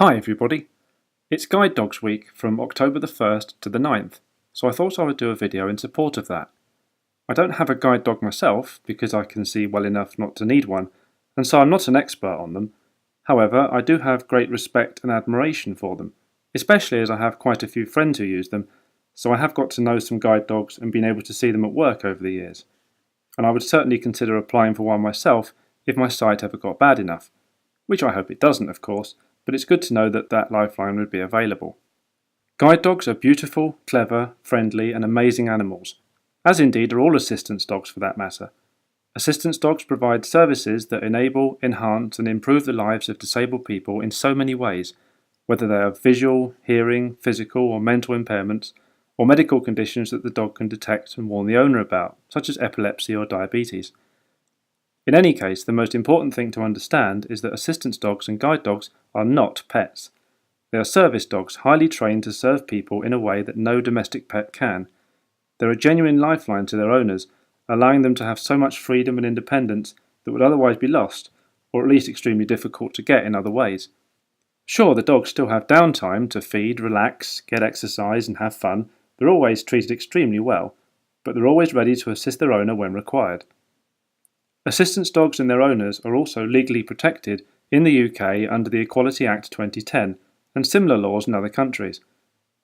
Hi everybody, it's Guide Dogs Week from October the 1st to the 9th, so I thought I would do a video in support of that. I don't have a guide dog myself because I can see well enough not to need one, and so I'm not an expert on them. However, I do have great respect and admiration for them, especially as I have quite a few friends who use them, so I have got to know some guide dogs and been able to see them at work over the years. And I would certainly consider applying for one myself if my sight ever got bad enough, which I hope it doesn't of course, but it's good to know that that lifeline would be available. Guide dogs are beautiful, clever, friendly and amazing animals, as indeed are all assistance dogs for that matter. Assistance dogs provide services that enable, enhance and improve the lives of disabled people in so many ways, whether they are visual, hearing, physical or mental impairments, or medical conditions that the dog can detect and warn the owner about, such as epilepsy or diabetes. In any case, the most important thing to understand is that assistance dogs and guide dogs are not pets. They are service dogs highly trained to serve people in a way that no domestic pet can. They're a genuine lifeline to their owners, allowing them to have so much freedom and independence that would otherwise be lost, or at least extremely difficult to get in other ways. Sure, the dogs still have downtime to feed, relax, get exercise and have fun. They're always treated extremely well, but they're always ready to assist their owner when required. Assistance dogs and their owners are also legally protected in the UK under the Equality Act 2010 and similar laws in other countries.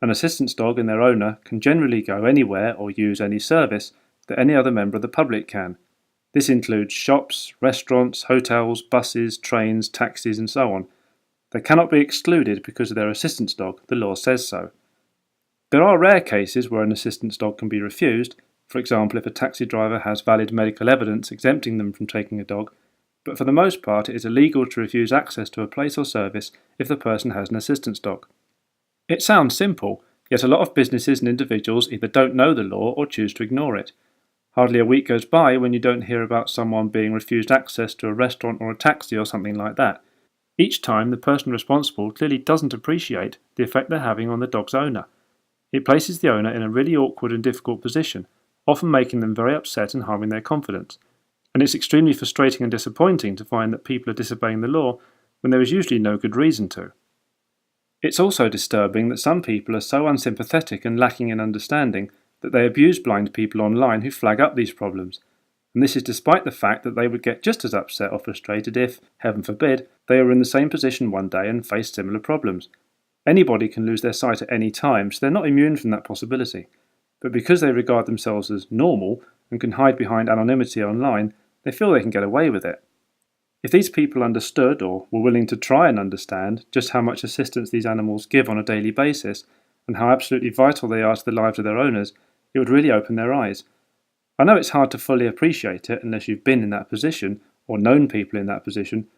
An assistance dog and their owner can generally go anywhere or use any service that any other member of the public can. This includes shops, restaurants, hotels, buses, trains, taxis and so on. They cannot be excluded because of their assistance dog, the law says so. There are rare cases where an assistance dog can be refused, for example if a taxi driver has valid medical evidence exempting them from taking a dog, but for the most part it is illegal to refuse access to a place or service if the person has an assistance dog. It sounds simple, yet a lot of businesses and individuals either don't know the law or choose to ignore it. Hardly a week goes by when you don't hear about someone being refused access to a restaurant or a taxi or something like that. Each time the person responsible clearly doesn't appreciate the effect they're having on the dog's owner. It places the owner in a really awkward and difficult position, often making them very upset and harming their confidence. And it's extremely frustrating and disappointing to find that people are disobeying the law when there is usually no good reason to. It's also disturbing that some people are so unsympathetic and lacking in understanding that they abuse blind people online who flag up these problems. And this is despite the fact that they would get just as upset or frustrated if, heaven forbid, they were in the same position one day and faced similar problems. Anybody can lose their sight at any time, so they're not immune from that possibility. But because they regard themselves as normal and can hide behind anonymity online, they feel they can get away with it. If these people understood, or were willing to try and understand, just how much assistance these animals give on a daily basis, and how absolutely vital they are to the lives of their owners, it would really open their eyes. I know it's hard to fully appreciate it unless you've been in that position, or known people in that position,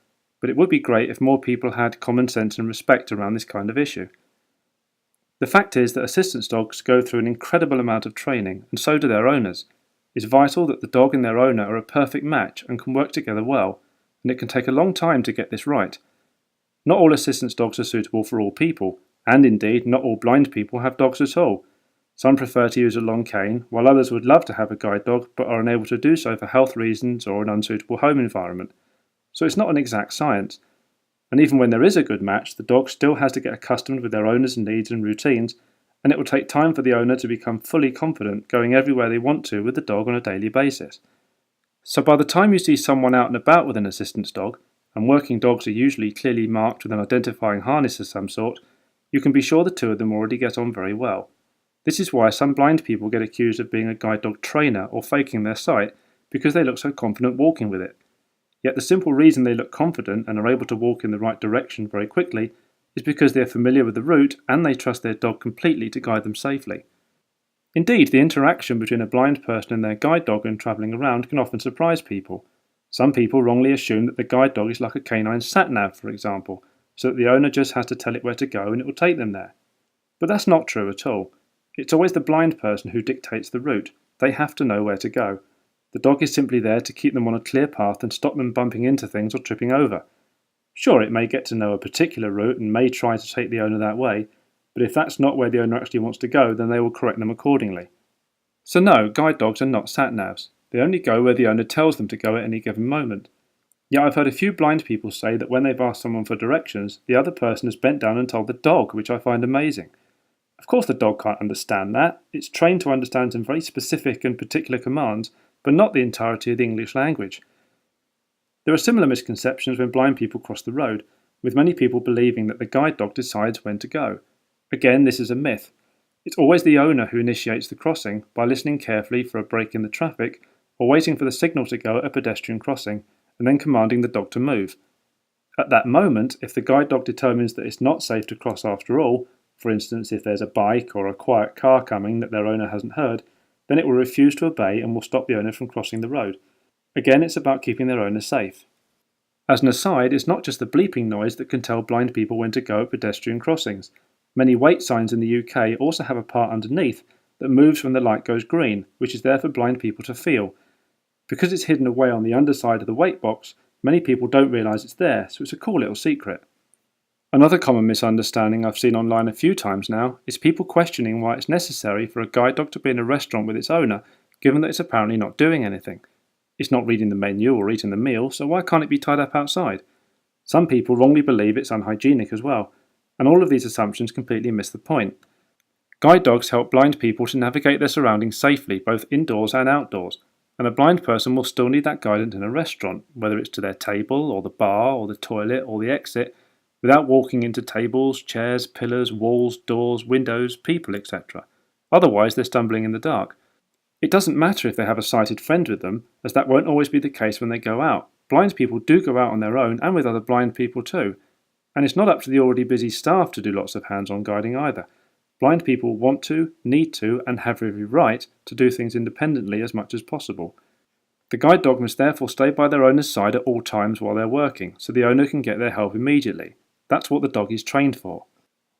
but it would be great if more people had common sense and respect around this kind of issue. The fact is that assistance dogs go through an incredible amount of training, and so do their owners. It's vital that the dog and their owner are a perfect match and can work together well, and it can take a long time to get this right. Not all assistance dogs are suitable for all people, and indeed not all blind people have dogs at all. Some prefer to use a long cane, while others would love to have a guide dog but are unable to do so for health reasons or an unsuitable home environment. So it's not an exact science. And even when there is a good match, the dog still has to get accustomed with their owner's needs and routines, and it will take time for the owner to become fully confident going everywhere they want to with the dog on a daily basis. So by the time you see someone out and about with an assistance dog, and working dogs are usually clearly marked with an identifying harness of some sort, you can be sure the two of them already get on very well. This is why some blind people get accused of being a guide dog trainer or faking their sight, because they look so confident walking with it. Yet the simple reason they look confident and are able to walk in the right direction very quickly is because they are familiar with the route and they trust their dog completely to guide them safely. Indeed, the interaction between a blind person and their guide dog when travelling around can often surprise people. Some people wrongly assume that the guide dog is like a canine sat-nav, for example, so that the owner just has to tell it where to go and it will take them there. But that's not true at all. It's always the blind person who dictates the route. They have to know where to go. The dog is simply there to keep them on a clear path and stop them bumping into things or tripping over. Sure, it may get to know a particular route and may try to take the owner that way, but if that's not where the owner actually wants to go, then they will correct them accordingly. So no, guide dogs are not sat-navs. They only go where the owner tells them to go at any given moment. Yet I've heard a few blind people say that when they've asked someone for directions, the other person has bent down and told the dog, which I find amazing. Of course the dog can't understand that. It's trained to understand some very specific and particular commands, but not the entirety of the English language. There are similar misconceptions when blind people cross the road, with many people believing that the guide dog decides when to go. Again, this is a myth. It's always the owner who initiates the crossing by listening carefully for a break in the traffic or waiting for the signal to go at a pedestrian crossing and then commanding the dog to move. At that moment, if the guide dog determines that it's not safe to cross after all, for instance if there's a bike or a quiet car coming that their owner hasn't heard, then it will refuse to obey and will stop the owner from crossing the road. Again, it's about keeping their owner safe. As an aside, it's not just the bleeping noise that can tell blind people when to go at pedestrian crossings. Many wait signs in the UK also have a part underneath that moves when the light goes green, which is there for blind people to feel. Because it's hidden away on the underside of the wait box, many people don't realise it's there, so it's a cool little secret. Another common misunderstanding I've seen online a few times now is people questioning why it's necessary for a guide dog to be in a restaurant with its owner, given that it's apparently not doing anything. It's not reading the menu or eating the meal, so why can't it be tied up outside? Some people wrongly believe it's unhygienic as well, and all of these assumptions completely miss the point. Guide dogs help blind people to navigate their surroundings safely, both indoors and outdoors, and a blind person will still need that guidance in a restaurant, whether it's to their table, or the bar, or the toilet, or the exit, without walking into tables, chairs, pillars, walls, doors, windows, people, etc. Otherwise, they're stumbling in the dark. It doesn't matter if they have a sighted friend with them, as that won't always be the case when they go out. Blind people do go out on their own and with other blind people too. And it's not up to the already busy staff to do lots of hands-on guiding either. Blind people want to, need to, and have every right to do things independently as much as possible. The guide dog must therefore stay by their owner's side at all times while they're working, so the owner can get their help immediately. That's what the dog is trained for.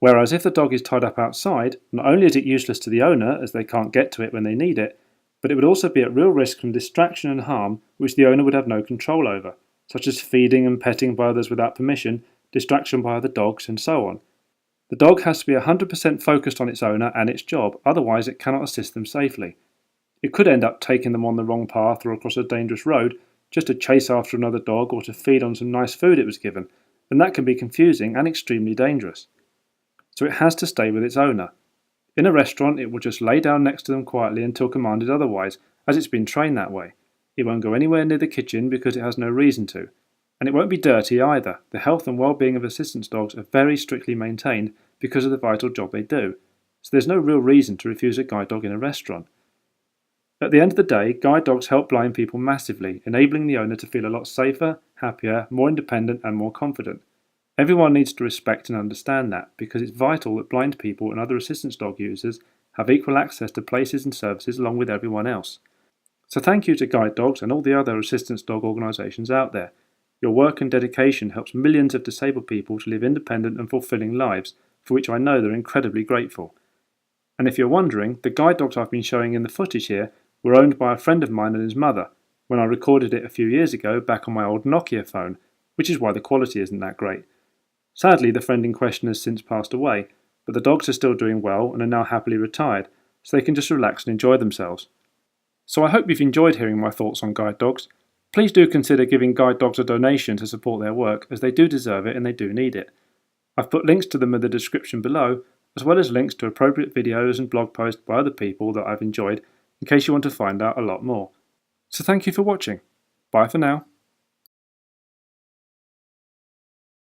Whereas if the dog is tied up outside, not only is it useless to the owner as they can't get to it when they need it, but it would also be at real risk from distraction and harm which the owner would have no control over, such as feeding and petting by others without permission, distraction by other dogs, and so on. The dog has to be 100% focused on its owner and its job, otherwise it cannot assist them safely. It could end up taking them on the wrong path or across a dangerous road just to chase after another dog or to feed on some nice food it was given, and that can be confusing and extremely dangerous. So it has to stay with its owner. In a restaurant, it will just lay down next to them quietly until commanded otherwise, as it's been trained that way. It won't go anywhere near the kitchen because it has no reason to. And it won't be dirty either. The health and well-being of assistance dogs are very strictly maintained because of the vital job they do. So there's no real reason to refuse a guide dog in a restaurant. At the end of the day, guide dogs help blind people massively, enabling the owner to feel a lot safer, happier, more independent and more confident. Everyone needs to respect and understand that, because it's vital that blind people and other assistance dog users have equal access to places and services along with everyone else. So thank you to guide dogs and all the other assistance dog organisations out there. Your work and dedication helps millions of disabled people to live independent and fulfilling lives, for which I know they're incredibly grateful. And if you're wondering, the guide dogs I've been showing in the footage here were owned by a friend of mine and his mother, when I recorded it a few years ago back on my old Nokia phone, which is why the quality isn't that great. Sadly, the friend in question has since passed away, but the dogs are still doing well and are now happily retired, so they can just relax and enjoy themselves. So I hope you've enjoyed hearing my thoughts on guide dogs. Please do consider giving guide dogs a donation to support their work, as they do deserve it and they do need it. I've put links to them in the description below, as well as links to appropriate videos and blog posts by other people that I've enjoyed, in case you want to find out a lot more. So thank you for watching. Bye for now.